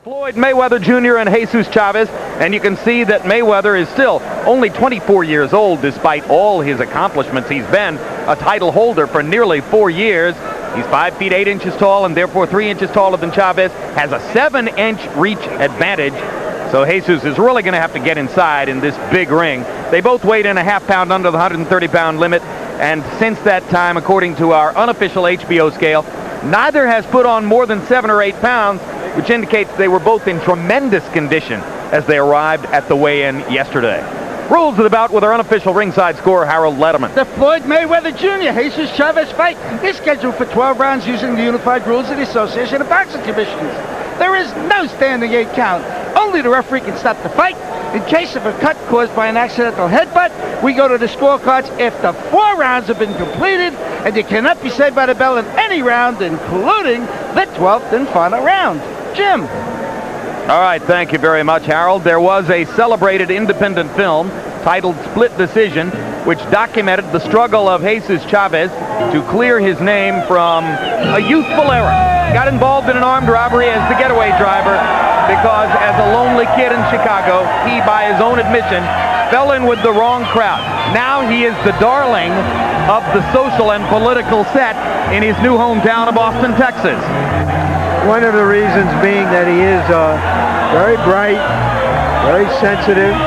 For Floyd Mayweather Jr. and Jesus Chavez, and you can see that Mayweather is still only 24 years old despite all his accomplishments. He's been a title holder for nearly 4 years. He's 5 feet 8 inches tall and therefore 3 inches taller than Chavez, has a 7-inch reach advantage. So Jesus is really going to have to get inside in this big ring. They both weighed in a half pound under the 130-pound limit, and since that time, according to our unofficial HBO scale, neither has put on more than 7 or 8 pounds, which indicates they were both in tremendous condition as they arrived at the weigh-in yesterday. Rules of the bout with our unofficial ringside scorer, Harold Letterman. The Floyd Mayweather Jr. Jesus Chavez fight is scheduled for 12 rounds using the unified rules of the Association of Boxing Commissions. There is no standing 8 count. Only the referee can stop the fight. In case of a cut caused by an accidental headbutt, we go to the scorecards if the 4 rounds have been completed, and you cannot be saved by the bell in any round, including the 12th and final round. Jim. All right, thank you very much, Harold. There was a celebrated independent film titled Split Decision, which documented the struggle of Jesus Chavez to clear his name from a youthful error. Got involved in an armed robbery as the getaway driver because as a lonely kid in Chicago, he, by his own admission, fell in with the wrong crowd. Now he is the darling of the social and political set in his new hometown of Austin, Texas. One of the reasons being that he is very bright, very sensitive,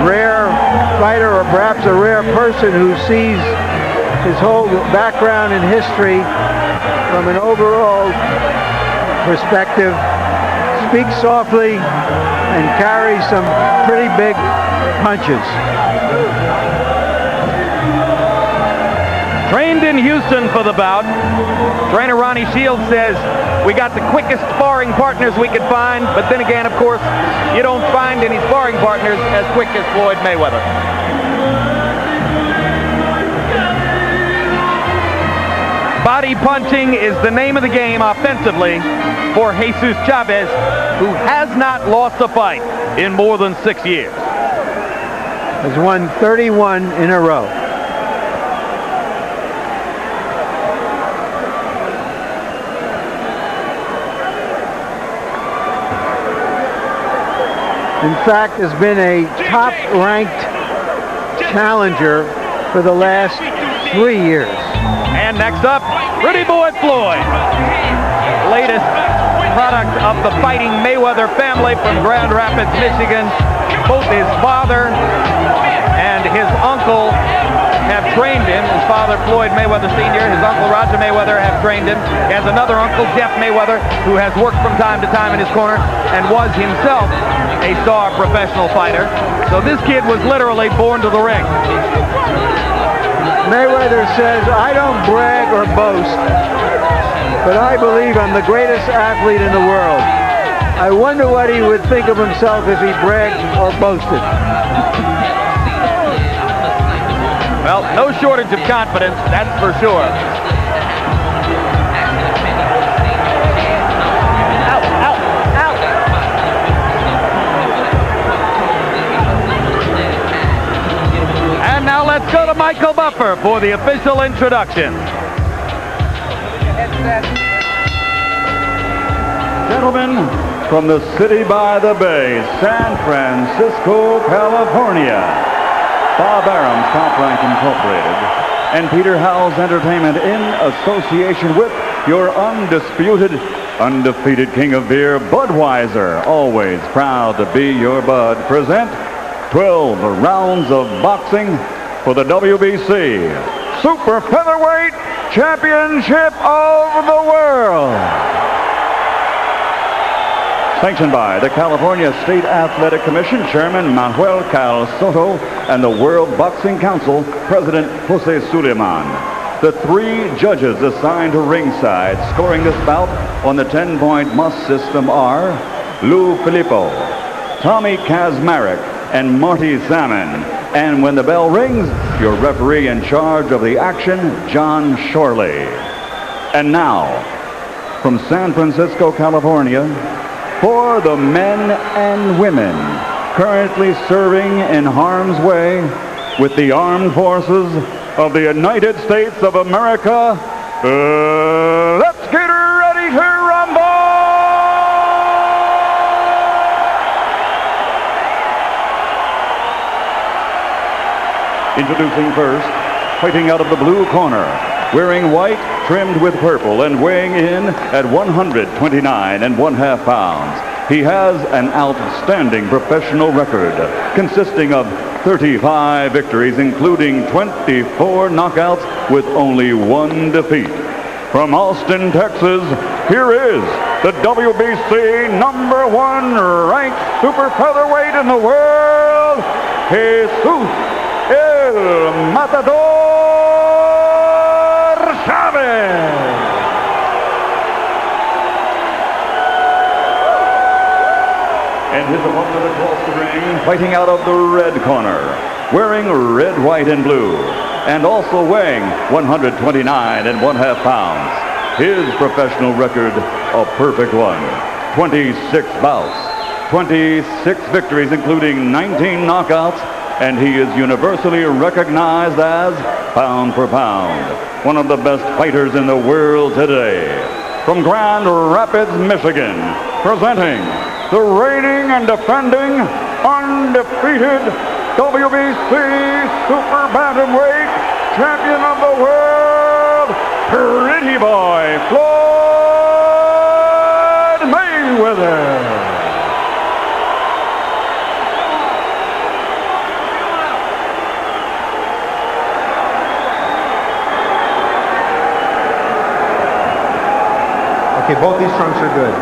rare fighter, or perhaps a rare person who sees his whole background and history from an overall perspective, speaks softly, and carries some pretty big punches. Trained in Houston for the bout, trainer Ronnie Shields says, we got the quickest sparring partners we could find, but then again, of course, you don't find any sparring partners as quick as Floyd Mayweather. Body punching is the name of the game offensively for Jesus Chavez, who has not lost a fight in more than 6 years. Has won 31 in a row. In fact, has been a top-ranked challenger for the last 3 years. And next up, Pretty Boy Floyd, latest product of the Fighting Mayweather family from Grand Rapids, Michigan. Both his father and his uncle have trained him. His father, Floyd Mayweather Sr., his uncle, Roger Mayweather, have trained him. He has another uncle, Jeff Mayweather, who has worked from time to time in his corner and was himself a star professional fighter. So this kid was literally born to the ring. Mayweather says, I don't brag or boast, but I believe I'm the greatest athlete in the world. I wonder what he would think of himself if he bragged or boasted. Well, no shortage of confidence, that's for sure. And now let's go to Michael Buffer for the official introduction. Gentlemen, from the city by the bay, San Francisco, California, Bob Arum's Top Rank Incorporated and Peter Howell's Entertainment in association with your undefeated king of beer, Budweiser, always proud to be your bud, present 12 rounds of boxing for the WBC Super Featherweight Championship of the World. Sanctioned by the California State Athletic Commission Chairman Manuel Cal Soto and the World Boxing Council President Jose Suleiman. The 3 judges assigned to ringside scoring this bout on the 10-point must system are Lou Filippo, Tommy Kazmarek, and Marty Salmon. And when the bell rings, your referee in charge of the action, John Shorley. And now, from San Francisco, California, for the men and women currently serving in harm's way with the armed forces of the United States of America, let's get ready to rumble! Introducing first, fighting out of the blue corner, wearing white trimmed with purple and weighing in at 129½ pounds. He has an outstanding professional record consisting of 35 victories, including 24 knockouts with only one defeat. From Austin, Texas, here is the WBC #1 ranked super featherweight in the world, Jesus El Matador Chavez. And his opponent across the ring, fighting out of the red corner, wearing red, white, and blue, and also weighing 129½ pounds. His professional record, a perfect one. 26 bouts, 26 victories, including 19 knockouts, and he is universally recognized as, pound for pound, one of the best fighters in the world today. From Grand Rapids, Michigan, presenting the reigning and defending undefeated WBC Super Bantamweight Champion of the World, Pretty Boy Floyd Mayweather. Okay, both these trunks are good.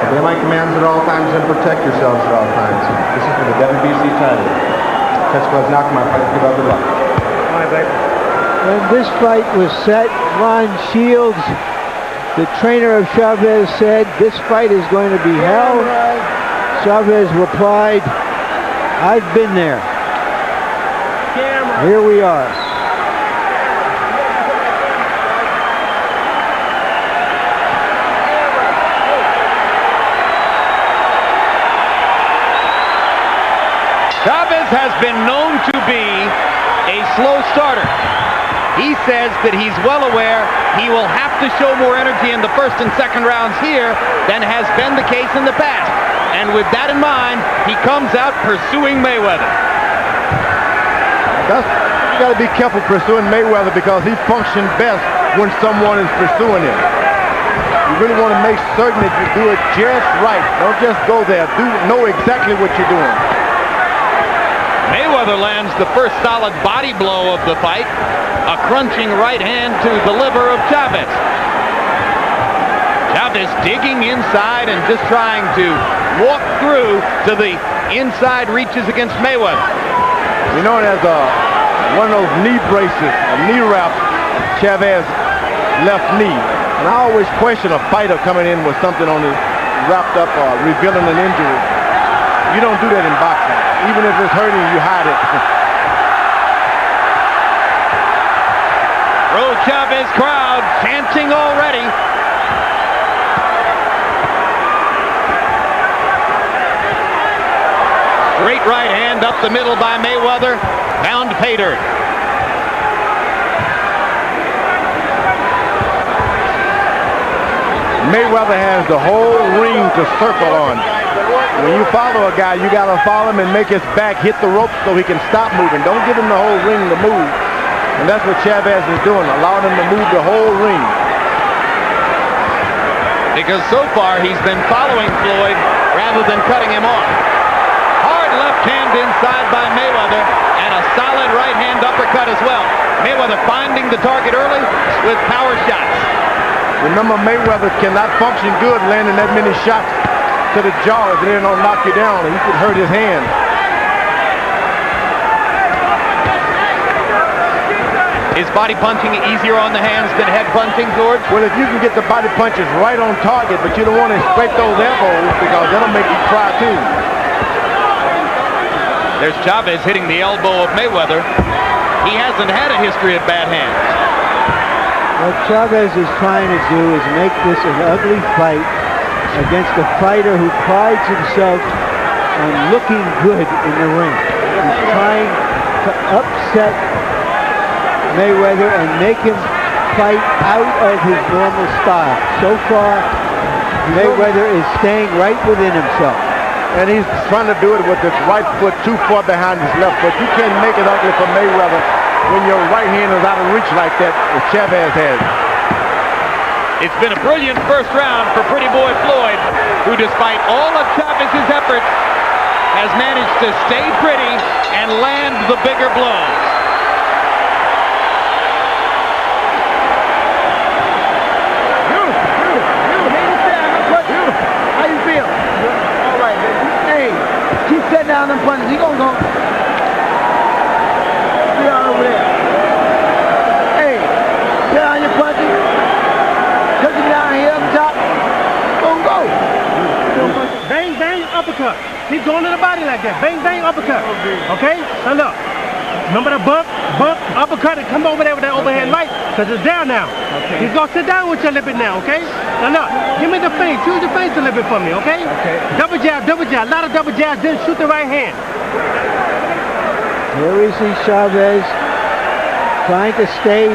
Obey my commands at all times and protect yourselves at all times. This is for the WBC title. Catch gloves, knock my fight. Give up good luck. When this fight was set, Ron Shields, the trainer of Chavez, said, "This fight is going to be hell." Chavez replied, "I've been there." Here we are. Chavez has been known to be a slow starter. He says that he's well aware he will have to show more energy in the first and second rounds here than has been the case in the past. And with that in mind, he comes out pursuing Mayweather. You got to be careful pursuing Mayweather because he functions best when someone is pursuing him. You really want to make certain that you do it just right. Don't just go there. Know exactly what you're doing. Mayweather lands the first solid body blow of the fight, a crunching right hand to the liver of Chavez. Chavez digging inside and just trying to walk through to the inside reaches against Mayweather. You know, there's one of those knee braces, a knee wrap, Chavez left knee. And I always question a fighter coming in with something on his wrapped up revealing an injury. You don't do that in boxing. Even if it's hurting, you hide it. Pro Chavez crowd chanting already. Straight right hand up the middle by Mayweather. Pound pay dirt. Mayweather has the whole ring to circle on. When you follow a guy, you got to follow him and make his back hit the rope so he can stop moving. Don't give him the whole ring to move. And that's what Chavez is doing, allowing him to move the whole ring. Because so far he's been following Floyd rather than cutting him off. Hard left hand inside by Mayweather and a solid right hand uppercut as well. Mayweather finding the target early with power shots. Remember, Mayweather cannot function good landing that many shots to the jaw if it don't knock you down, and he could hurt his hand. Is body punching easier on the hands than head punching, George? Well, if you can get the body punches right on target, but you don't want to scrape those elbows because that'll make you cry too. There's Chavez hitting the elbow of Mayweather. He hasn't had a history of bad hands. What Chavez is trying to do is make this an ugly fight against a fighter who prides himself on looking good in the ring. He's trying to upset Mayweather and make him fight out of his normal style. So far, Mayweather is staying right within himself. and he's trying to do it with his right foot too far behind his left foot. You can't make it ugly for Mayweather when your right hand is out of reach like that, as Chavez has. It's been a brilliant first round for Pretty Boy Floyd, who despite all of Chavez's efforts has managed to stay pretty and land the bigger blows. How you feel? All right, baby. Hey, keep setting down them punches. He gonna go. Sit down over there. Hey, sit down your punches. Touch him down here up top. Gonna go. Bang, bang, uppercut. Keep going to the body like that. Bang, bang, uppercut. Okay? Now look. Remember the bump, uppercut, and come over there with that overhead right, because it's down now. Okay. He's going to sit down with you a little bit now, okay? Now look, give me the face. Use your face a little bit for me, okay? Okay. Double jab, a lot of double jabs, then shoot the right hand. Here we see Chavez trying to stay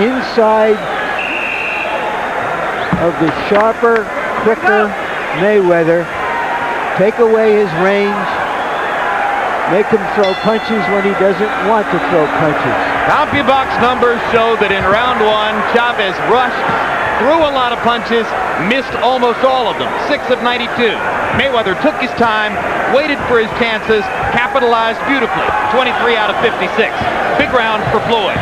inside of the sharper, quicker Mayweather, take away his range, make him throw punches when he doesn't want to throw punches. CompuBox numbers show that in round one, Chavez rushed, threw a lot of punches, missed almost all of them, 6 of 92. Mayweather took his time, waited for his chances, capitalized beautifully, 23 out of 56. Big round for Floyd.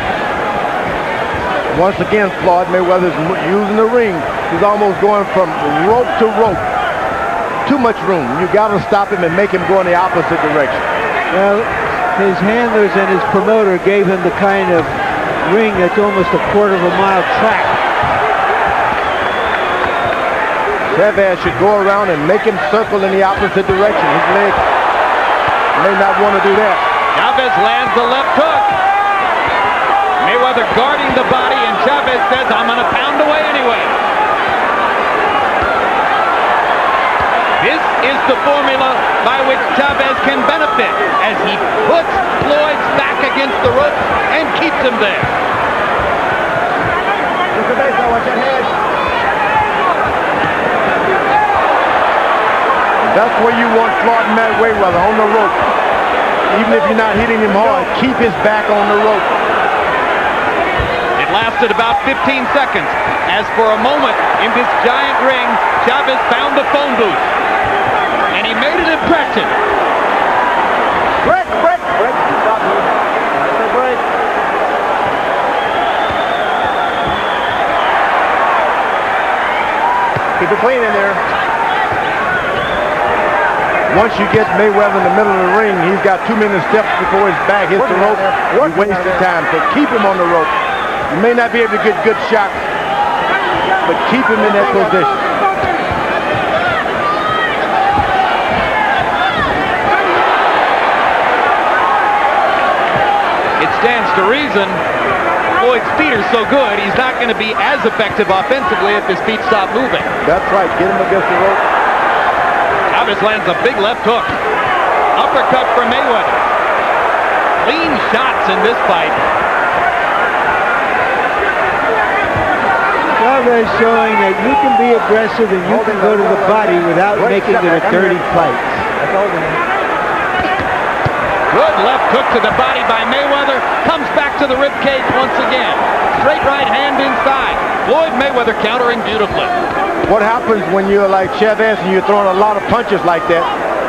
Once again, Floyd Mayweather's using the ring. He's almost going from rope to rope. Too much room. You got to stop him and make him go in the opposite direction. Well, his handlers and his promoter gave him the kind of ring that's almost a quarter of a mile track. Chavez should go around and make him circle in the opposite direction. His leg may not want to do that. Chavez lands the left hook. Mayweather guarding the body, and Chavez says, I'm going to pound away anyway. This is the formula by which Chavez can benefit as he puts Floyd's back against the rope and keeps him there. That's where you want Floyd Mayweather, on the rope. Even if you're not hitting him hard, keep his back on the rope. It lasted about 15 seconds, as for a moment in this giant ring, Chavez found the phone booth. And he made an impression. Break. Stop. That's a break. Keep it clean in there. Once you get Mayweather in the middle of the ring, he's got too many steps before his back hits the rope. You're wasting time, so keep him on the rope. You may not be able to get good shots, but keep him in that position. It stands to reason Floyd's feet are so good, he's not going to be as effective offensively if his feet stop moving. That's right. Get him against the rope. Chavez lands a big left hook. Uppercut for Mayweather. Clean shots in this fight. Chavez showing that you can be aggressive and you can go to the body without making it a dirty fight. Good left hook to the body by Mayweather. Comes back to the ribcage once again. Straight right hand inside. Floyd Mayweather countering beautifully. What happens when you're like Chavez and you're throwing a lot of punches like that,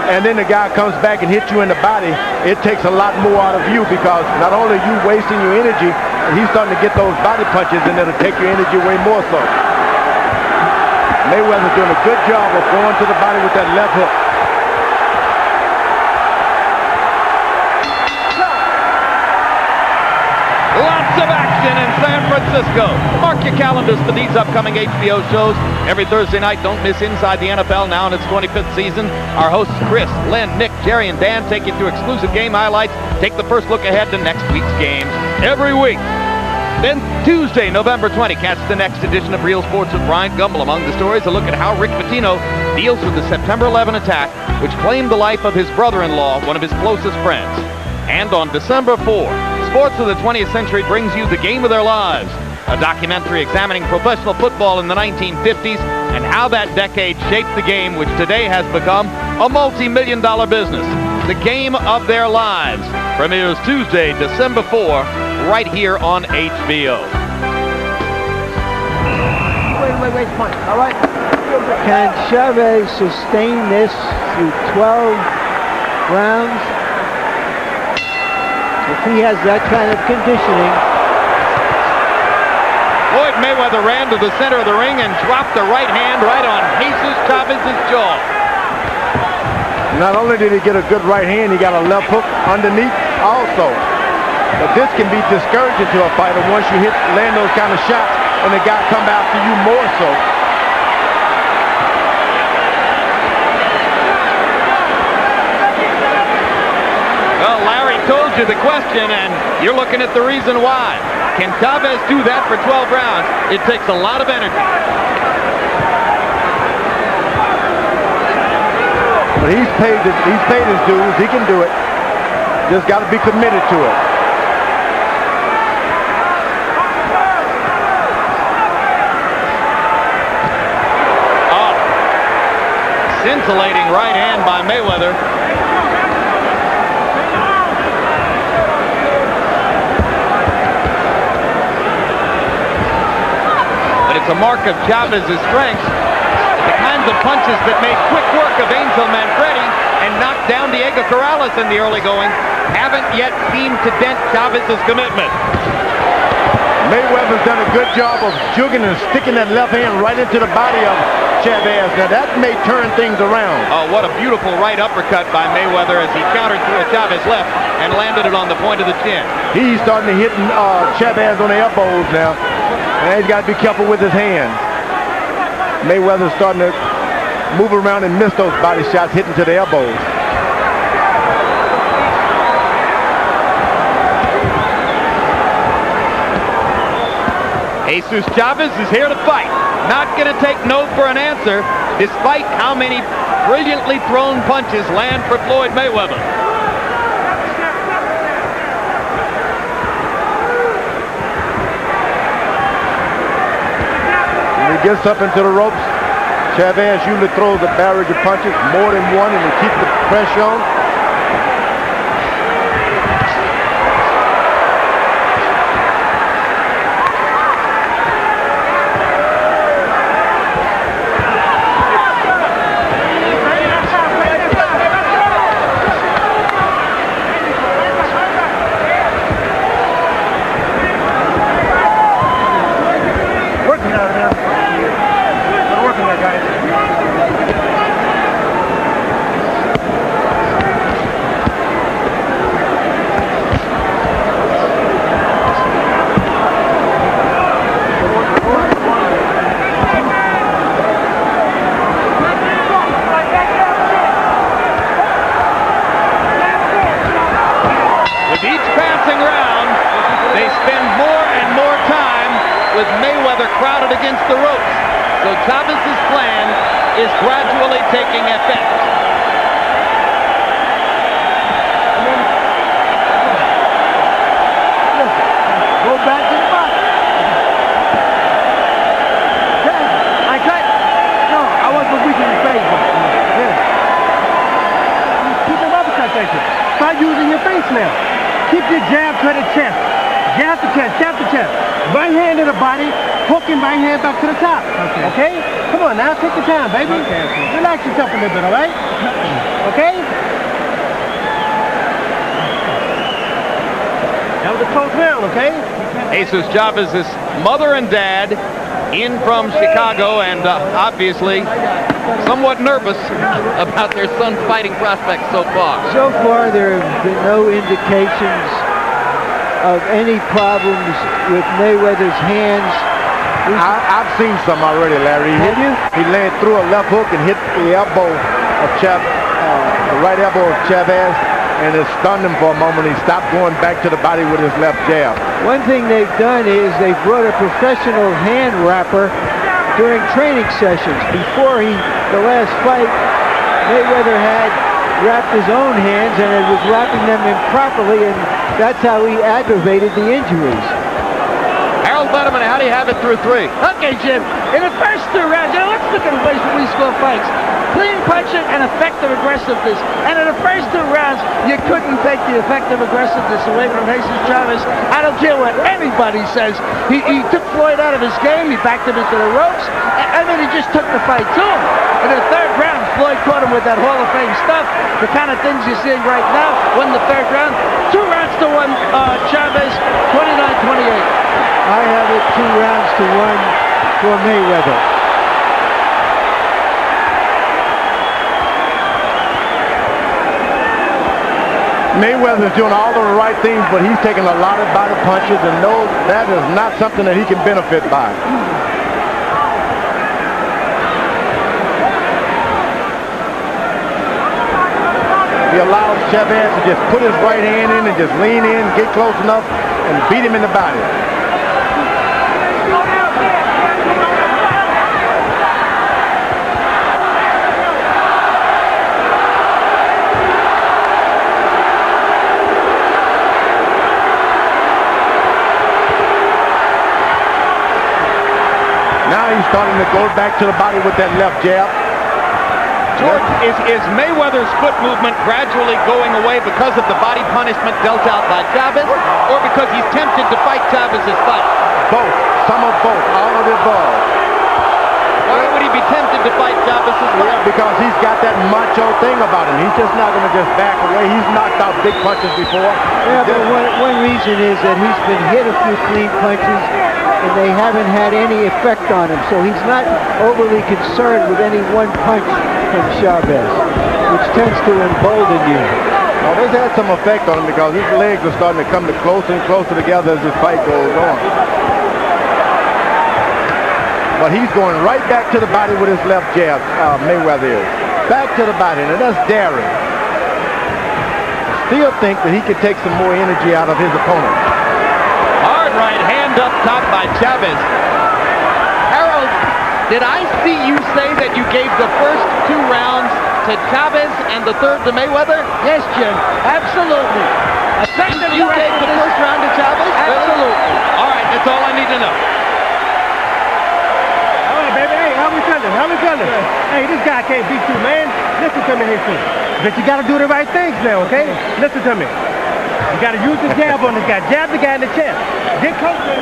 and then the guy comes back and hits you in the body, it takes a lot more out of you, because not only are you wasting your energy, he's starting to get those body punches, and it'll take your energy way more so. Mayweather's doing a good job of going to the body with that left hook. Lots of action in San Francisco. Mark your calendars for these upcoming HBO shows. Every Thursday night, don't miss Inside the NFL, now in its 25th season. Our hosts Chris, Lynn, Nick, Jerry, and Dan take you through exclusive game highlights, take the first look ahead to next week's games every week. Then Tuesday, November 20, catch the next edition of Real Sports with Brian Gumble. Among the stories, a look at how Rick Pitino deals with the September 11 attack, which claimed the life of his brother-in-law, one of his closest friends. And on December 4, Sports of the 20th Century brings you the game of their lives. a documentary examining professional football in the 1950s and how that decade shaped the game, which today has become a multi-million-dollar business. The Game of Their Lives premieres Tuesday, December 4, right here on HBO. Wait, point. All right. Can Chavez sustain this through 12 rounds? If he has that kind of conditioning. Floyd Mayweather ran to the center of the ring and dropped the right hand right on Jesus Chavez's jaw. Not only did he get a good right hand, he got a left hook underneath also. But this can be discouraging to a fighter once you land those kind of shots and the guy come after you more so. Well, Larry told you the question, and you're looking at the reason why. Can Chavez do that for 12 rounds? It takes a lot of energy. But he's paid his dues. He can do it. Just got to be committed to it. Oh, scintillating right hand by Mayweather. But it's a mark of Chavez's strength. The kinds of punches that made quick work of Angel Manfredi and knocked down Diego Corrales in the early going haven't yet seemed to dent Chavez's commitment. Mayweather's done a good job of jugging and sticking that left hand right into the body of Chavez. Now that may turn things around. Oh, what a beautiful right uppercut by Mayweather as he countered through a Chavez left and landed it on the point of the chin. He's starting to hit Chavez on the elbows now. And he's got to be careful with his hands. Mayweather's starting to move around and miss those body shots hitting to the elbows. Jesus Chavez is here to fight. Not going to take no for an answer, despite how many brilliantly thrown punches land for Floyd Mayweather. When he gets up into the ropes, Chavez usually throws a barrage of punches, more than one, and he keeps the pressure on. With Mayweather crowded against the ropes. So Chavez's plan is gradually taking effect. Go back to the box. I cut. No, I wasn't weak in the face. Keep them uppercuts at you. Start using your face now. Keep your jab to the chest. Jab to chest, jab to chest. Right hand to the body, hooking right hand back to the top. Okay? Come on now, take your time, baby. Relax yourself a little bit, all right? Okay? That was a close round, okay? Jesus Chavez's mother and dad in from Chicago and obviously somewhat nervous about their son's fighting prospects so far. So far, there have been no indications of any problems with Mayweather's hands. I've seen some already, Larry. He landed through a left hook and hit the elbow of the right elbow of Chavez, and it stunned him for a moment. He stopped going back to the body with his left jab. One thing they've done is they've brought a professional hand wrapper during training sessions. Before the last fight, Mayweather had wrapped his own hands and it was wrapping them improperly, and that's how he aggravated the injuries. Harold Letterman, how do you have it through 3? Okay, Jim. In the first 2 rounds, let's look at the ways we score fights. Clean punching and effective aggressiveness. And in the first 2 rounds, you couldn't take the effective aggressiveness away from Jesus Chavez. I don't care what anybody says. He took Floyd out of his game. He backed him into the ropes. I mean, he just took the fight to him. In the 3rd round, Floyd caught him with that Hall of Fame stuff. The kind of things you're seeing right now. Won the 3rd round. 2 rounds to 1, Chavez, 29-28. I have it 2 rounds to 1 for Mayweather. Mayweather's doing all the right things, but he's taking a lot of body punches, and knows that is not something that he can benefit by. He allows Chavez to just put his right hand in and just lean in, get close enough, and beat him in the body. Now he's starting to go back to the body with that left jab. George, is Mayweather's foot movement gradually going away because of the body punishment dealt out by Chavez, or because he's tempted to fight Chavez's fight? Both. Some of both. All of the above. Why would he be tempted to fight Chavez's fight? Because he's got that macho thing about him. He's just not going to just back away. He's knocked out big punches before. Yeah, but one reason is that he's been hit a few clean punches and they haven't had any effect on him. So he's not overly concerned with any one punch from Chavez, which tends to embolden you. Well, this had some effect on him because his legs are starting to come closer and closer together as this fight goes on. But he's going right back to the body with his left jab, Mayweather is. Back to the body, and that's daring. Still think that he could take some more energy out of his opponent. Hard right hand up top by Chavez. Harold, did I see you say that you gave the first 2 rounds to Chavez and the 3rd to Mayweather? Yes, Jim. Absolutely. You gave the first round to Chavez? Absolutely. All right, that's all I need to know. All right, baby. Hey, how we feeling? How we feeling? Hey, this guy can't beat you, man. Listen to me, Jesus. But you got to do the right things now, okay? Listen to me. You got to use the jab on this guy. Jab the guy in the chest. Get close to him.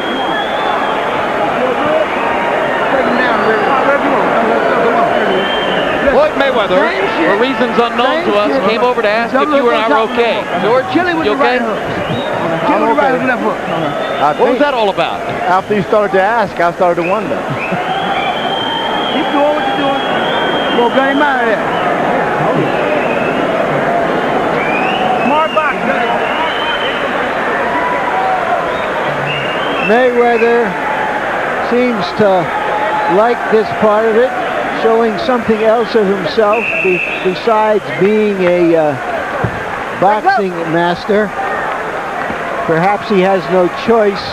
Take him down, Rick. Floyd Mayweather, for reasons unknown to us, came over to ask if you and I were okay. George, you okay? Kill with the right hook, left hook. What was that all about? After he started to ask, I started to wonder. Keep doing what you're doing. Go get him out of there. Smart box, Mayweather seems to like this part of it, showing something else of himself besides being a boxing master. Perhaps he has no choice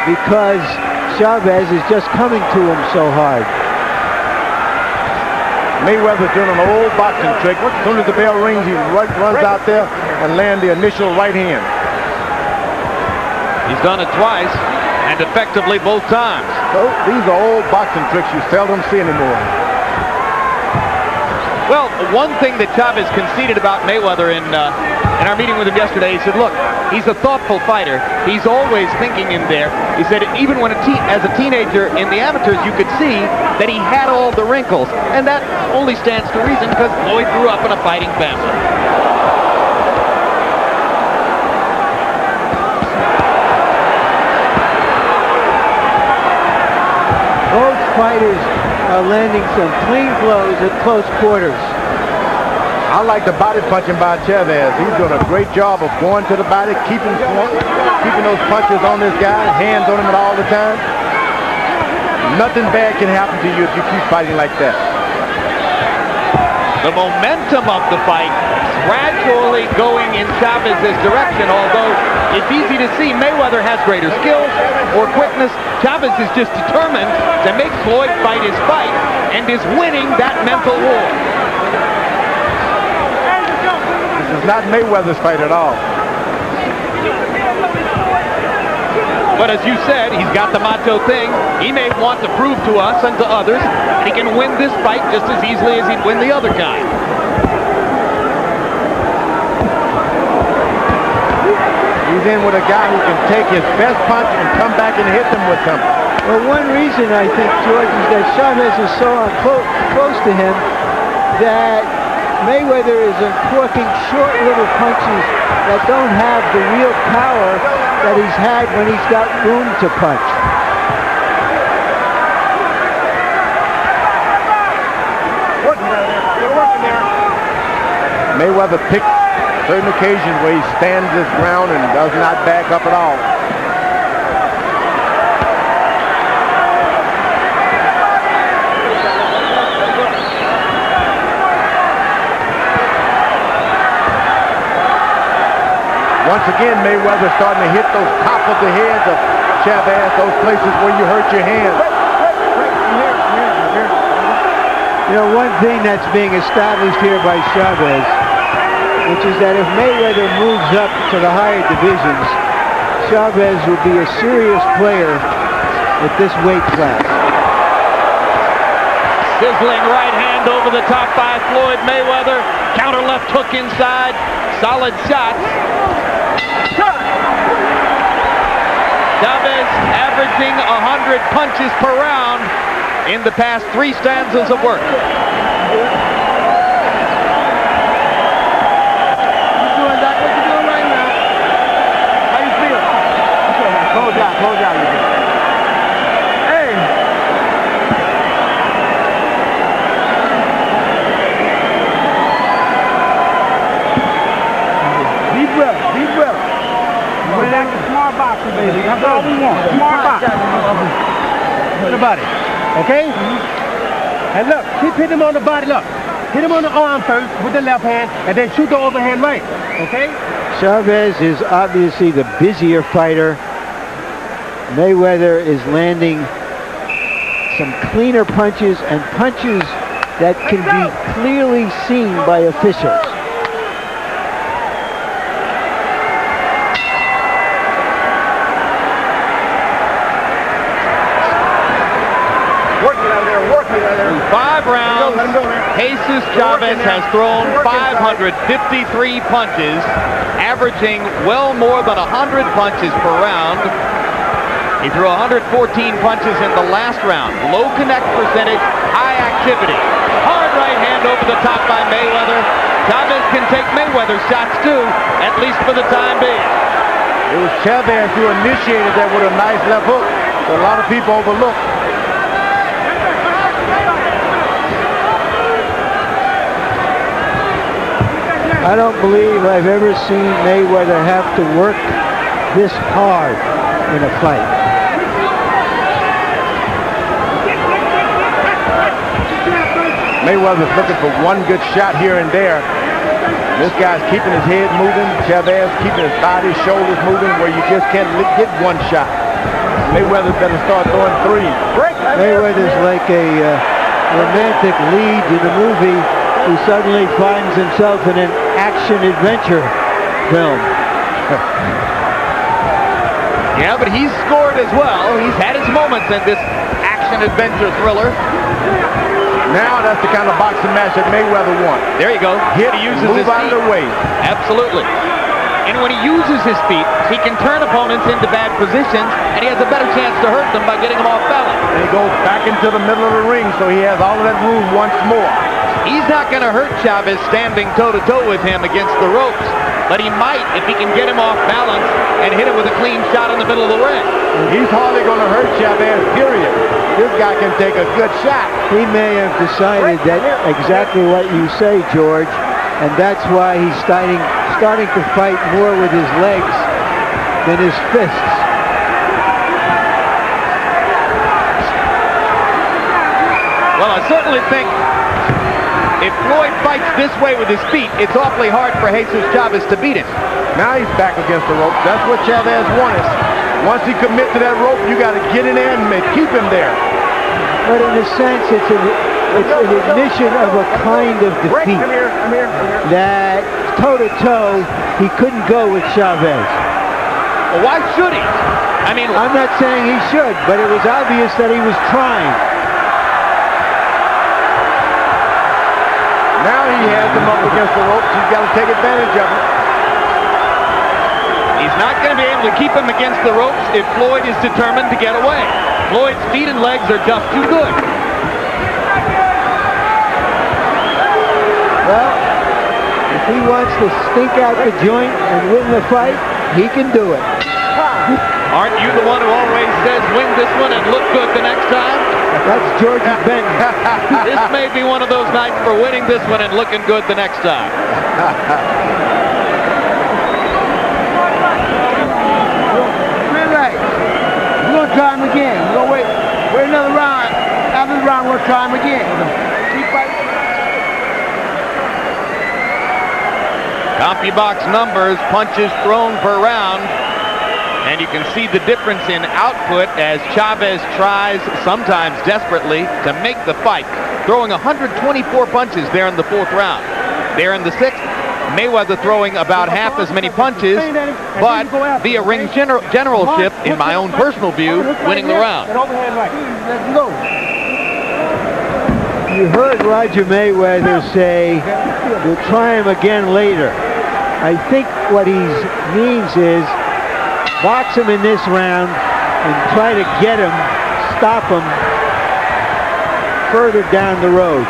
because Chavez is just coming to him so hard. Mayweather's doing an old boxing trick. As soon as the bell rings, he runs out there and lands the initial right hand. He's done it twice, and effectively both times. So these are old boxing tricks you seldom see anymore. Well, one thing that Chavez conceded about Mayweather in our meeting with him yesterday, he said, look, he's a thoughtful fighter. He's always thinking in there. He said even when as a teenager in the amateurs, you could see that he had all the wrinkles. And that only stands to reason because Floyd grew up in a fighting family. Both fighters are landing some clean blows at close quarters. I like the body punching by Chavez. He's doing a great job of going to the body, keeping those punches on this guy, hands on him all the time. Nothing bad can happen to you if you keep fighting like that. The momentum of the fight gradually going in Chavez's direction, although it's easy to see Mayweather has greater skills or quickness. Chavez is just determined to make Floyd fight his fight and is winning that mental war. This is not Mayweather's fight at all. But as you said, he's got the macho thing. He may want to prove to us and to others that he can win this fight just as easily as he'd win the other kind. He's in with a guy who can take his best punch and come back and hit them with something. Well, one reason I think, George, is that Chavez is so close to him that Mayweather is uncorking short little punches that don't have the real power that he's had when he's got room to punch. Mayweather picked certain occasions where he stands his ground and does not back up at all. Once again, Mayweather starting to hit those top of the heads of Chavez, those places where you hurt your hands. You know, one thing that's being established here by Chavez, which is that if Mayweather moves up to the higher divisions, Chavez will be a serious player at this weight class. Sizzling right hand over the top by Floyd Mayweather. Counter left hook inside. Solid shots. Chavez averaging 100 punches per round in the past 3 stanzas of work. Close out. Hey! Deep breath. We're like a smart boxer, baby. That's all we want. Smart boxer. The body. Okay? And look, keep hitting him on the body. Look. Hit him on the arm first with the left hand, and then shoot the overhand right. Okay? Chavez is obviously the busier fighter. Mayweather is landing some cleaner punches and punches that can be clearly seen by officials. Working out there. In 5 rounds, Jesus Chavez has thrown 553 punches, averaging well more than 100 punches per round. He threw 114 punches in the last round. Low connect percentage, high activity. Hard right hand over the top by Mayweather. Chavez can take Mayweather's shots too, at least for the time being. It was Chavez who initiated that with a nice left hook that a lot of people overlook. I don't believe I've ever seen Mayweather have to work this hard in a fight. Mayweather's looking for one good shot here and there. This guy's keeping his head moving. Chavez keeping his body, shoulders moving where you just can't get one shot. Mayweather better start throwing 3. Mayweather's like a romantic lead in a movie who suddenly finds himself in an action-adventure film. Yeah, but he's scored as well. He's had his moments in this action-adventure thriller. Now that's the kind of boxing match that Mayweather wants. There you go. Hit, He uses move his out of feet. the way. Absolutely. And when he uses his feet, he can turn opponents into bad positions, and he has a better chance to hurt them by getting them off balance. And he goes back into the middle of the ring, so he has all of that room once more. He's not going to hurt Chavez standing toe-to-toe with him against the ropes, but he might if he can get him off balance and hit him with a clean shot in the middle of the ring. He's hardly going to hurt Chavez, period. This guy can take a good shot. He may have decided that exactly what you say, George, and that's why he's starting to fight more with his legs than his fists. Well, I certainly think if Floyd fights this way with his feet, it's awfully hard for Jesus Chavez to beat him. Now he's back against the rope. That's what Chavez wanted. Once he commits to that rope, you got to get in there and keep him there. But in a sense, it's an admission of a kind of defeat. Come here. That toe-to-toe, he couldn't go with Chavez. Well, why should he? I mean, I'm not saying he should, but it was obvious that he was trying. Now he has them up against the ropes. He's got to take advantage of it. he's not going to be able to keep him against the ropes if Floyd is determined to get away. Floyd's feet and legs are just too good. Well, if he wants to stink out the joint and win the fight, he can do it. Aren't you the one who always says win this one and look good the next time? That's Georgie Benton. This may be one of those nights for winning this one and looking good the next time. Relax. We're going to try him again. We're going to wait another round. After the round, we'll try him again. Keep fighting. CompuBox numbers, punches thrown per round. And you can see the difference in output as Chavez tries, sometimes desperately, to make the fight. Throwing 124 punches there in the fourth round. There in the sixth, Mayweather throwing about half as many punches, but via ring generalship, in my own personal view, winning the round. You heard Roger Mayweather say, we'll try him again later. I think what he means is, box him in this round and try to get him, stop him further down the road.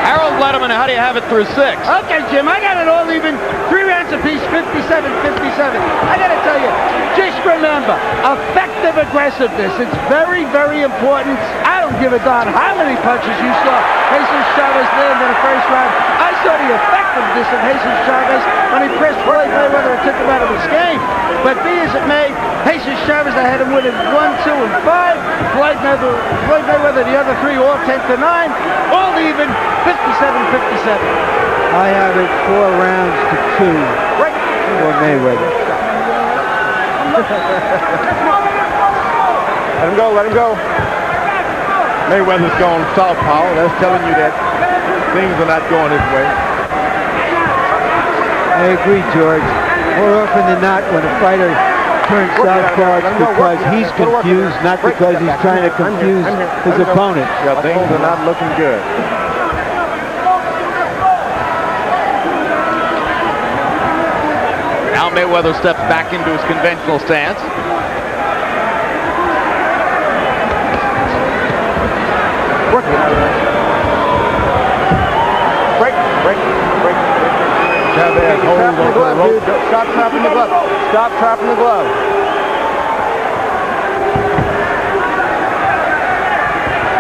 Harold Letterman, how do you have it through six? Okay, Jim, I got it all even. 3 rounds apiece, 57-57. I got to tell you, just remember, effective aggressiveness. It's very, very important. I don't give a darn how many punches you saw Jesus Chavez land in the first round. I saw the effectiveness of Jesus Chavez when he pressed Floyd Mayweather and took him out of his game. But be as it may, Jesus Chavez, I had him winning 1, 2, and 5. Floyd Mayweather, the other 3, all 10-9. All even, 57-57. I have it 4 rounds to 2 for Mayweather. Let him go, let him go. Mayweather's gone southpaw. That's telling you that things are not going his way. I agree, George. More often than not, when a fighter turns southpaw, it's because he's confused, not because he's trying to confuse his opponent. Yeah, things are not looking good. Now Mayweather steps back into his conventional stance. Break. Chavez holds on the rope. Stop trapping the glove. Stop trapping the glove.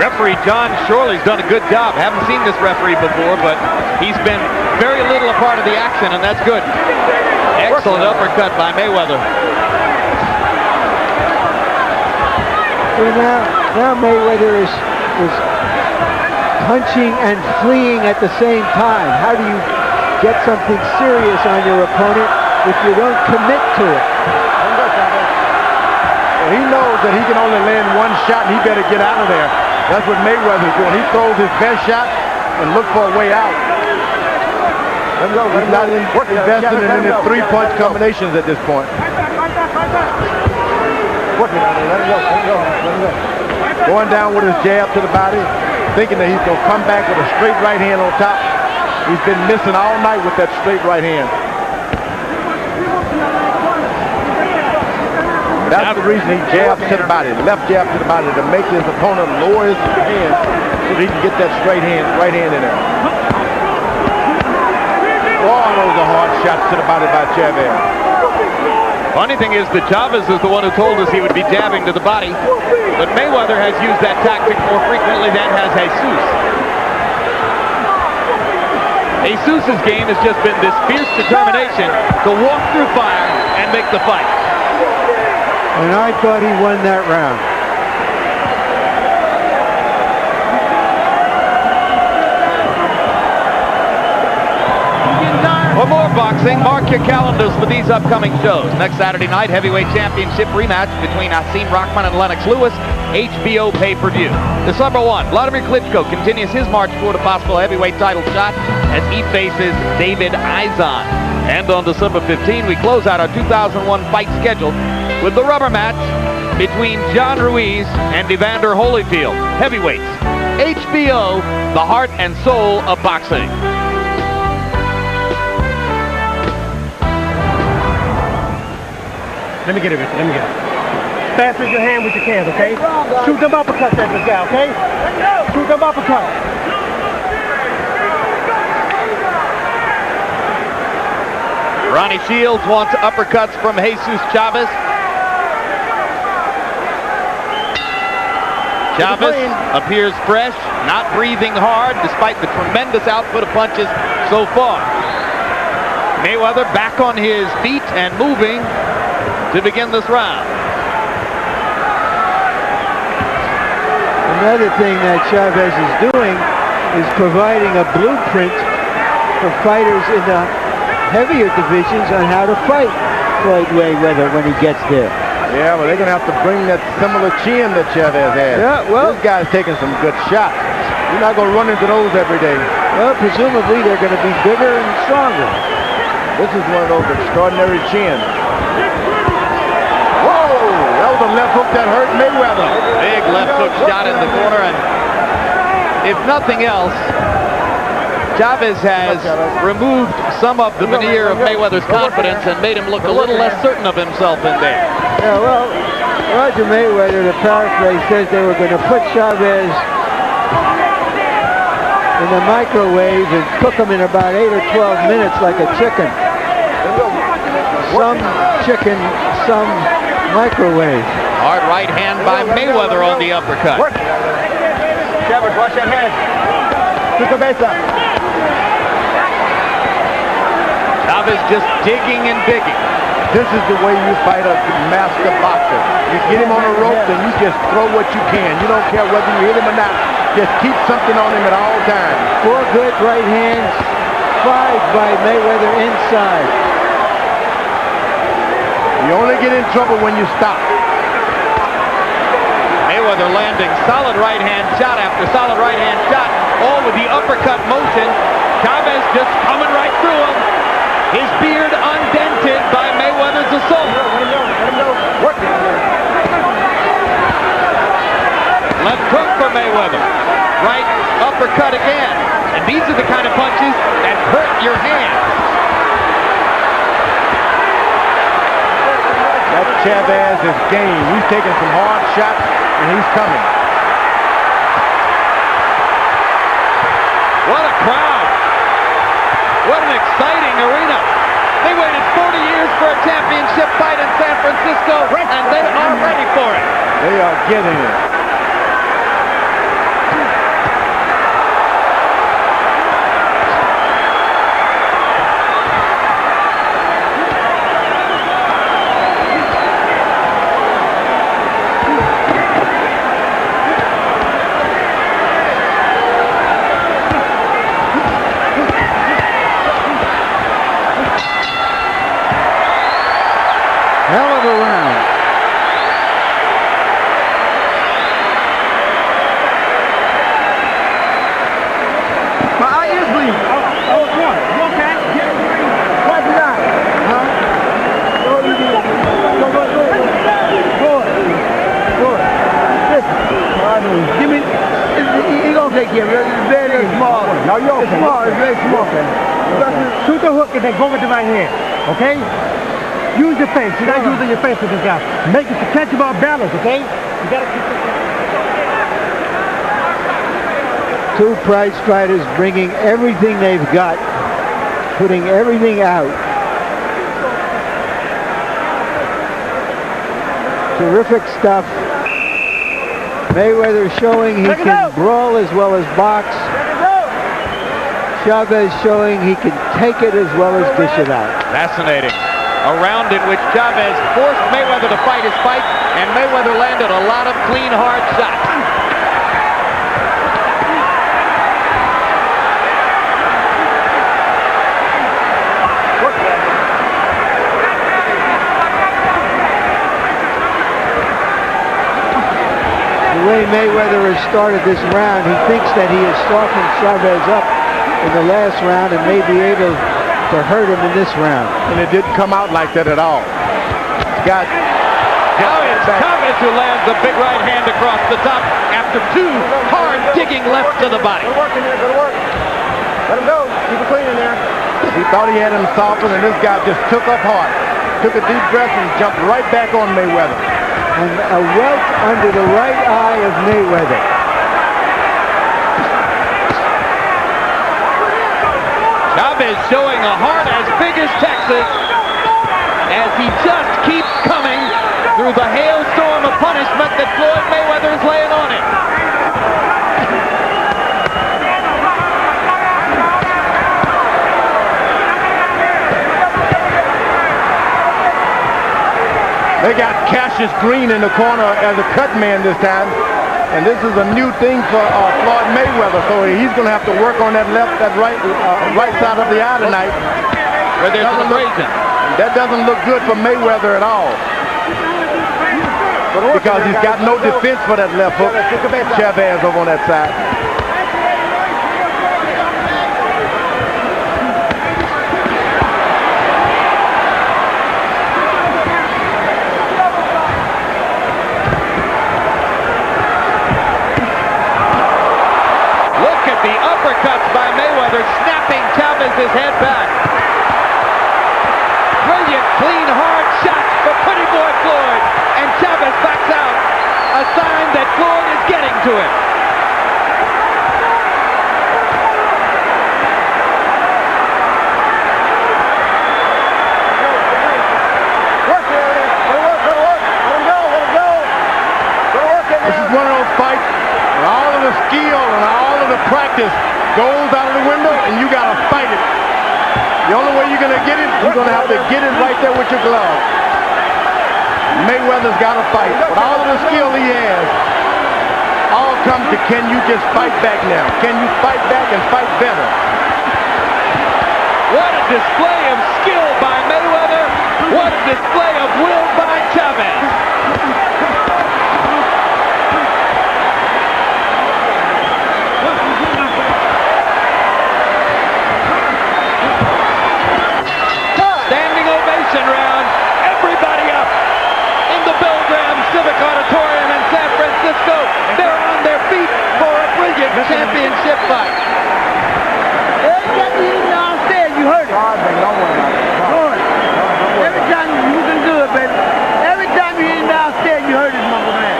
Referee John Shorley's done a good job. Haven't seen this referee before, but he's been very little a part of the action, and that's good. Excellent uppercut by Mayweather. Now Mayweather is punching and fleeing at the same time. How do you get something serious on your opponent if you don't commit to it? Well, he knows that he can only land one shot and he better get out of there. That's what Mayweather's doing. He throws his best shot and look for a way out. He's not investing in any 3-punch combinations at this point. Going down with his jab to the body, thinking that he's going to come back with a straight right hand on top. He's been missing all night with that straight right hand. That's the reason he jabs to the body, left jab to the body, to make his opponent lower his hand so that he can get that right hand in there. Oh, those are hard shots to the body by Chavez. Funny thing is that Chavez is the one who told us he would be jabbing to the body, but Mayweather has used that tactic more frequently than has Jesus. Jesus' game has just been this fierce determination to walk through fire and make the fight. And I thought he won that round. For more boxing, mark your calendars for these upcoming shows. Next Saturday night, heavyweight championship rematch between Hasim Rahman and Lennox Lewis, HBO pay-per-view. December 1, Vladimir Klitschko continues his march toward a possible heavyweight title shot as he faces David Izan. And on December 15, we close out our 2001 fight schedule with the rubber match between John Ruiz and Evander Holyfield. Heavyweights. HBO, the heart and soul of boxing. Let me get it, Richard. Let me get it. Fast with your hand with your hands, okay? Shoot them uppercuts at this guy, okay? Shoot them uppercuts. Ronnie Shields wants uppercuts from Jesus Chavez. Chavez appears fresh, not breathing hard despite the tremendous output of punches so far. Mayweather back on his feet and moving to begin this round. Another thing that Chavez is doing is providing a blueprint for fighters in the heavier divisions on how to fight Floyd Mayweather when he gets there. Yeah, well, they're going to have to bring that similar chin that Chavez has. Yeah, well, this guy's taking some good shots. You're not going to run into those every day. Well, presumably they're going to be bigger and stronger. This is one of those extraordinary chins. Whoa! That was a left hook that hurt Mayweather. Big left hook shot in the corner, and if nothing else, Chavez has removed some of the veneer of Mayweather's confidence and made him look a little less certain of himself in there. Yeah, well, Roger Mayweather, to paraphrase, says they were going to put Chavez in the microwave and cook him in about 8 or 12 minutes like a chicken. Some chicken, some microwave. Hard right hand by Mayweather on the uppercut. Chavez, watch that hand. Took the base up. Chavez just digging and digging. This is the way you fight a master boxer. You get him on the rope and you just throw what you can. You don't care whether you hit him or not. Just keep something on him at all times. 4 good right hands, 5 by Mayweather inside. You only get in trouble when you stop. Mayweather landing solid right hand shot after solid right hand shot, all with the uppercut motion. Chavez just coming right through him. His beard undented by Mayweather's assault. Left hook for Mayweather. Right uppercut again. And these are the kind of punches that hurt your hands. That Chavez is game. He's taking some hard shots and he's coming. What a crowd. What an exciting arena. They waited 40 years for a championship fight in San Francisco, and they are ready for it. They are getting it. Hell of a round. My eye is bleeding. Oh, what? You okay? What's that? Huh? Good. Listen. Give me. He gonna take care of it. It's very small. No, you're It's small. It's very small. Shoot the hook and then go with the right hand, okay? Use your face. You're not using your face with this guy. Make it to catch him off balance, okay? You gotta keep it. 2 prize fighters bringing everything they've got, putting everything out. Terrific stuff. Mayweather showing he can brawl as well as box. Chavez showing he can take it as well as dish it out. Fascinating. A round in which Chavez forced Mayweather to fight his fight, and Mayweather landed a lot of clean, hard shots. The way Mayweather has started this round, he thinks that he has softened Chavez up in the last round and may be able to hurt him in this round. And it didn't come out like that at all. Now it's Chavez who lands a big right hand across the top after two hard digging lefts to the body. Good work in there, good work. Let him go. Keep it clean in there. He thought he had him softened, and this guy just took up hard. Took a deep breath and jumped right back on Mayweather. And a welt under the right eye of Mayweather. Chavez showing a heart as big as Texas as he just keeps coming through the hailstorm of punishment that Floyd Mayweather is laying on him. They got Cassius Green in the corner as a cut man this time. And this is a new thing for Floyd Mayweather. So he's going to have to work on that right side of the eye tonight. Where there's an abrasion. That doesn't look good for Mayweather at all. Because he's got no defense for that left hook. Chavez over on that side. Look at the uppercuts by Mayweather, snapping Chavez's head back. Brilliant, clean, hard shots for Pretty Boy Floyd. And Chavez backs out. A sign that Floyd is getting to him. This is one of those fights where all of the skill and all of the practice goes out of the window and you got to fight it. The only way you're going to get it, you're going to have to get it right there with your glove. Mayweather's got to fight. With all of the skill he has, all comes to can you just fight back now? Can you fight back and fight better? What a display of skill by Mayweather. What a display of will by Chavez. Standing ovation round. Everybody up in the Bilgram Civic Auditorium in San Francisco. They're on their feet for a brilliant championship fight. You heard it. Every time you can do it, baby. Every time you hit him downstairs, you heard his mumble man.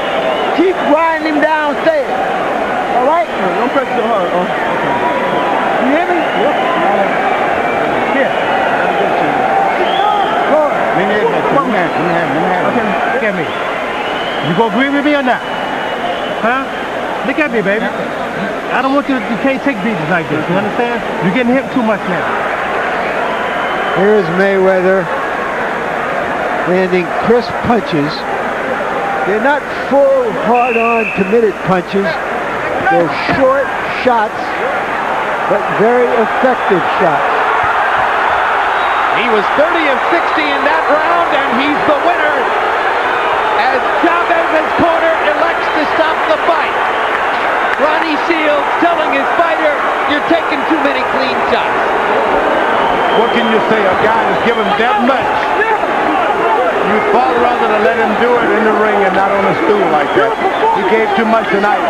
Keep riding him downstairs. All right? Don't press so hard. Oh, okay. You hear me? Yep. Here. Okay, look at me. You gonna agree with me or not? Huh? Look at me, baby. I don't want you can't take beatings like this, you understand? You're getting hit too much now. Here's Mayweather landing crisp punches. They're not full, hard-on, committed punches. They're short shots, but very effective shots. He was 30 of 60 in that round, and he's the winner as Chavez's corner elects to stop the fight. Ronnie Shields telling his fighter, you're taking too many clean shots. What can you say? A guy that's given that much. You'd far rather to let him do it in the ring and not on a stool like that. He gave too much tonight.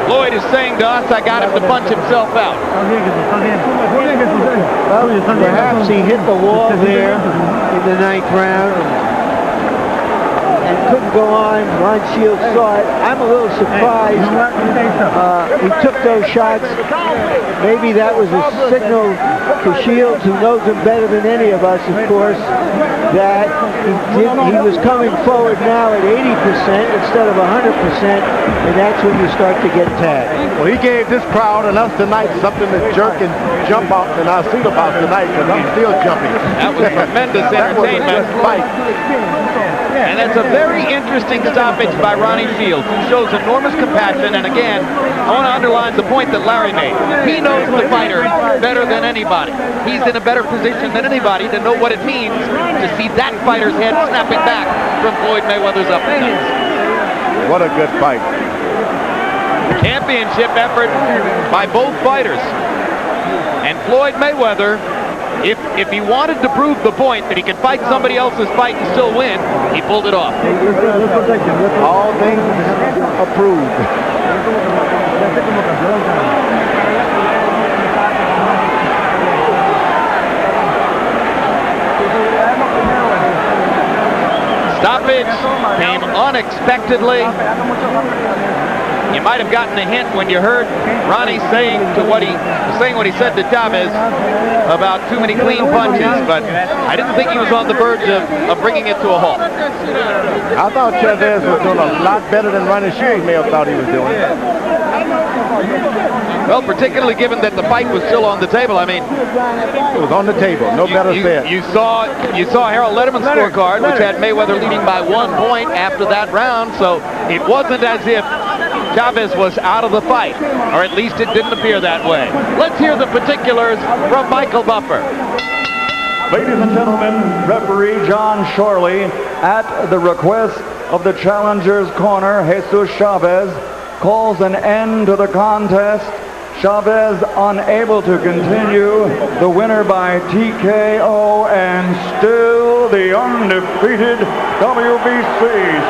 Floyd is saying to us, I got him to punch himself out. Well, perhaps he hit the wall there in the 9th round and couldn't go on. Ron Shields saw it. I'm a little surprised he took those shots. Maybe that was a signal to Shields, who knows him better than any of us, of course, that he was coming forward now at 80% instead of 100%, and that's when you start to get tagged. Well, he gave this crowd and us tonight something to jerk and jump out in our seat about tonight, because I'm still jumping. That was tremendous entertainment. Fight. And that's a very interesting stoppage by Ronnie Shields, who shows enormous compassion. And again, I want to underline the point that Larry made. He knows the fighter better than anybody. He's in a better position than anybody to know what it means to see that fighter's head snapping back from Floyd Mayweather's uppercuts. What a good fight. Championship effort by both fighters. And Floyd Mayweather, if he wanted to prove the point that he could fight somebody else's fight and still win, he pulled it off. All things approved. Stoppage came unexpectedly. You might have gotten a hint when you heard Ronnie saying what he said to Chavez about too many clean punches, but I didn't think he was on the verge of bringing it to a halt. I thought Chavez was doing a lot better than Ronnie Shields may have thought he was doing. Well, particularly given that the fight was still on the table. I mean, it was on the table. No better said. You saw Harold Letterman's scorecard, which had Mayweather leading by 1 point after that round, so it wasn't as if Chavez was out of the fight, or at least it didn't appear that way. Let's hear the particulars from Michael Buffer. Ladies and gentlemen, referee John Shorley, at the request of the challenger's corner, Jesus Chavez, calls an end to the contest. Chavez unable to continue, the winner by TKO and still the undefeated WBC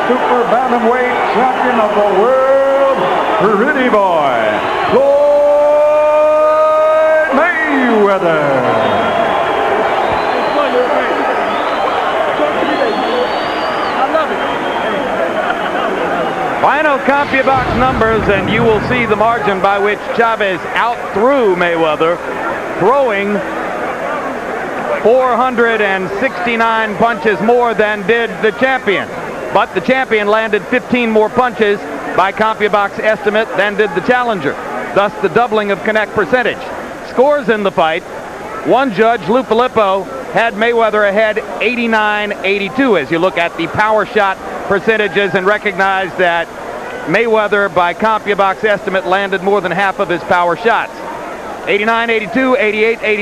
Super Bantamweight Champion of the world, Pretty Boy, Floyd Mayweather. Final CompuBox numbers, and you will see the margin by which Chavez outthrew Mayweather, throwing 469 punches more than did the champion. But the champion landed 15 more punches by CompuBox estimate than did the challenger, thus the doubling of connect percentage. Scores in the fight: one judge, Lou Filippo, had Mayweather ahead 89-82 as you look at the power shot percentages and recognize that Mayweather, by CompuBox estimate, landed more than half of his power shots. 89-82,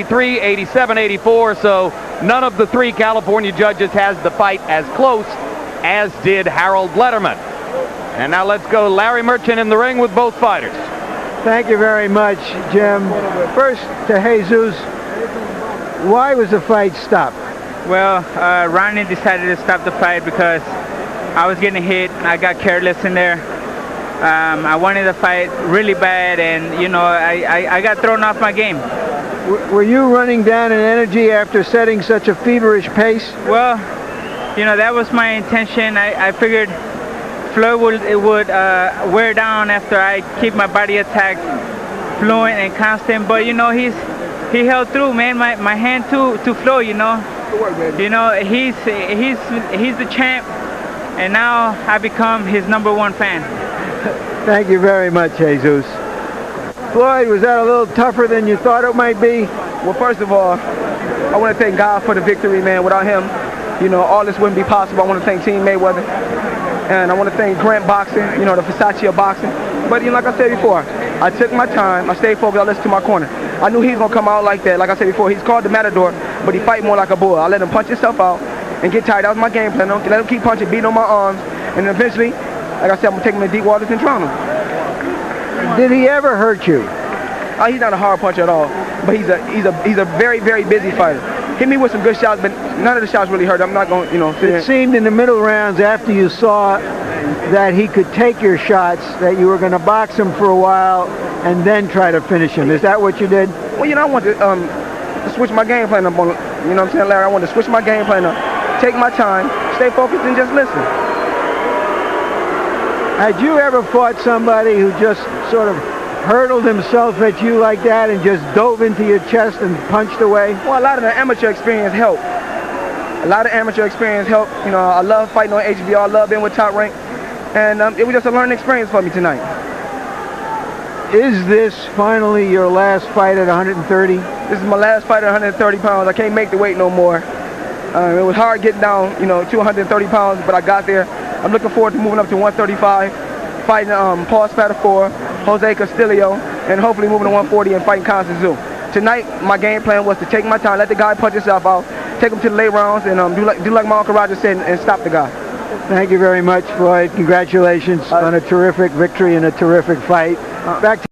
88-83, 87-84, so none of the three California judges has the fight as close as did Harold Letterman. And now let's go Larry Merchant in the ring with both fighters. Thank you very much, Jim. First to Jesus, why was the fight stopped? Well, Ronnie decided to stop the fight because I was getting hit. I got careless in there. I wanted to fight really bad, and you know, I got thrown off my game. Were you running down in energy after setting such a feverish pace? Well, you know, that was my intention. I figured Floyd would wear down after I keep my body attack fluent and constant. But you know, he held through, man. My hand to Floyd, you know. You know, he's the champ, and now I become his #1 fan. Thank you very much, Jesus. Floyd, was that a little tougher than you thought it might be? Well, first of all, I want to thank God for the victory, man. Without him, you know, all this wouldn't be possible. I want to thank Team Mayweather, and I want to thank Grant Boxing, you know, the Versace of boxing. But, you know, like I said before, I took my time, I stayed focused, I listened to my corner. I knew he was going to come out like that. Like I said before, he's called the Matador, but he fight more like a bull. I let him punch himself out and get tired. That was my game plan. Let him keep punching, beating on my arms, and eventually, like I said, I'm going to take him to deep waters and drown him. Did he ever hurt you? He's not a hard puncher at all, but he's a very, very busy fighter. Hit me with some good shots, but none of the shots really hurt. I'm not going, you know. It seemed in the middle rounds, after you saw that he could take your shots, that you were going to box him for a while and then try to finish him. Is that what you did? Well, you know, I want to switch my game plan up on, you know what I'm saying, Larry? I want to switch my game plan up, take my time, stay focused, and just listen. Had you ever fought somebody who just sort of hurled himself at you like that and just dove into your chest and punched away? Well, a lot of the amateur experience helped. You know, I love fighting on HBO. I love being with Top Rank. And it was just a learning experience for me tonight. Is this finally your last fight at 130? This is my last fight at 130 pounds. I can't make the weight no more. It was hard getting down, you know, to 130 pounds, but I got there. I'm looking forward to moving up to 135, fighting Paul Spatafor, Jose Castillo, and hopefully moving to 140 and fighting Constance Zoo. Tonight, my game plan was to take my time, let the guy punch himself out, take him to the late rounds, and do like my Uncle Roger said, and stop the guy. Thank you very much, Floyd. Congratulations on a terrific victory and a terrific fight. Back to